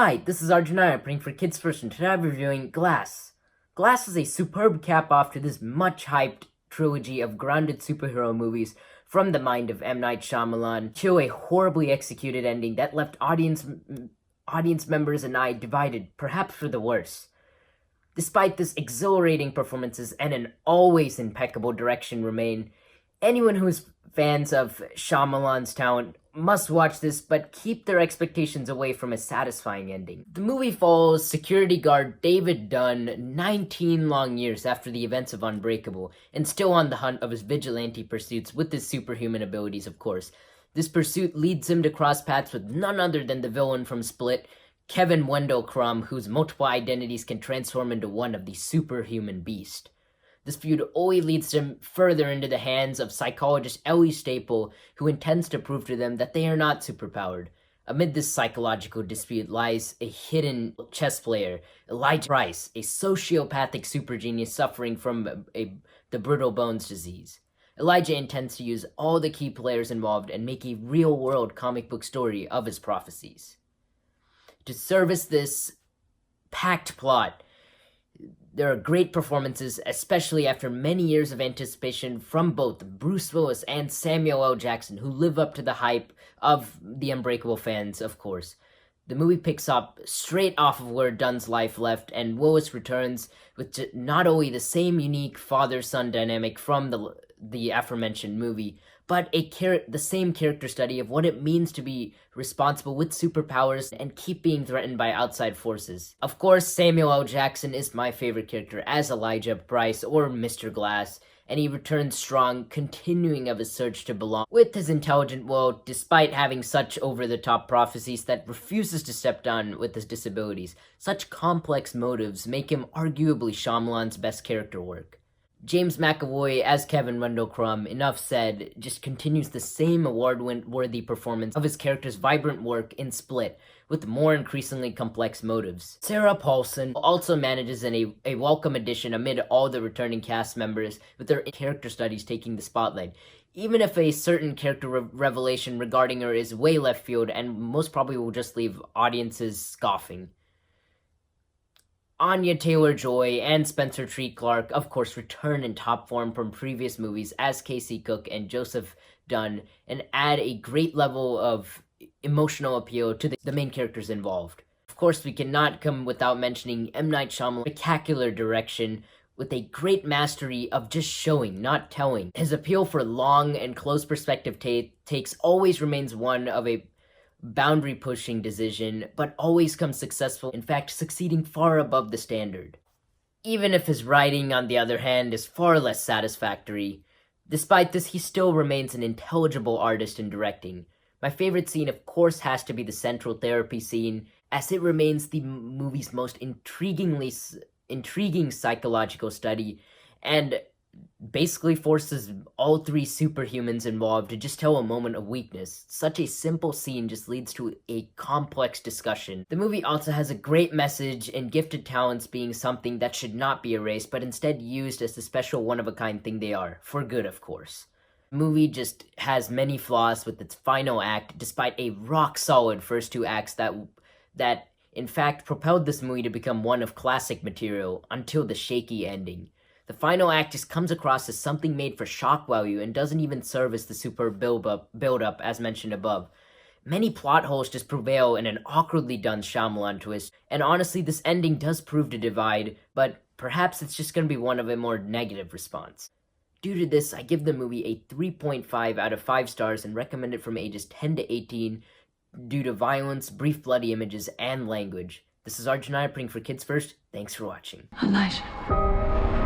Hi, this is Arjun N, playing for Kids First, and today I'm reviewing Glass. Glass is a superb cap-off to this much-hyped trilogy of grounded superhero movies from the mind of M. Night Shyamalan to a horribly executed ending that left audience members and I divided, perhaps for the worse. Despite this exhilarating performances and an always impeccable direction remain, anyone who is fans of Shyamalan's talent must watch this, but keep their expectations away from a satisfying ending. The movie follows security guard David Dunn 19 long years after the events of Unbreakable, and still on the hunt of his vigilante pursuits with his superhuman abilities, of course. This pursuit leads him to cross paths with none other than the villain from Split, Kevin Wendell Crumb, whose multiple identities can transform into one of the superhuman beast. This feud only leads them further into the hands of psychologist Ellie Staple, who intends to prove to them that they are not superpowered. Amid this psychological dispute lies a hidden chess player, Elijah Price, a sociopathic supergenius suffering from the brittle bones disease. Elijah intends to use all the key players involved and make a real-world comic book story of his prophecies. To service this packed plot, there are great performances, especially after many years of anticipation from both Bruce Willis and Samuel L. Jackson, who live up to the hype of the Unbreakable fans, of course. The movie picks up straight off of where Dunn's life left, and Willis returns with not only the same unique father-son dynamic from the aforementioned movie, but the same character study of what it means to be responsible with superpowers and keep being threatened by outside forces. Of course, Samuel L. Jackson is my favorite character as Elijah Price or Mr. Glass, and he returns strong, continuing of his search to belong with his intelligent will, despite having such over-the-top prophecies that refuses to step down with his disabilities. Such complex motives make him arguably Shyamalan's best character work. James McAvoy as Kevin Wendell Crumb, enough said, just continues the same award-worthy performance of his character's vibrant work in Split, with more increasingly complex motives. Sarah Paulson also manages a welcome addition amid all the returning cast members, with their character studies taking the spotlight. Even if a certain character revelation regarding her is way left field and most probably will just leave audiences scoffing. Anya Taylor-Joy and Spencer Treat Clark, of course, return in top form from previous movies as Casey Cook and Joseph Dunn, and add a great level of emotional appeal to the main characters involved. Of course, we cannot come without mentioning M. Night Shyamalan's spectacular direction, with a great mastery of just showing, not telling. His appeal for long and close perspective takes always remains one of a boundary-pushing decision, but always comes successful, in fact, succeeding far above the standard. Even if his writing, on the other hand, is far less satisfactory, despite this, he still remains an intelligible artist in directing. My favorite scene, of course, has to be the central therapy scene, as it remains the movie's most intriguing psychological study, and basically forces all three superhumans involved to just tell a moment of weakness. Such a simple scene just leads to a complex discussion. The movie also has a great message, and gifted talents being something that should not be erased, but instead used as the special one-of-a-kind thing they are, for good, of course. The movie just has many flaws with its final act, despite a rock-solid first two acts that in fact propelled this movie to become one of classic material until the shaky ending. The final act just comes across as something made for shock value and doesn't even service the superb build-up as mentioned above. Many plot holes just prevail in an awkwardly done Shyamalan twist, and honestly this ending does prove to divide, but perhaps it's just going to be one of a more negative response. Due to this, I give the movie a 3.5 out of 5 stars and recommend it from ages 10 to 18 due to violence, brief bloody images, and language. This is Arjun N for Kids First. Thanks for watching. Elijah.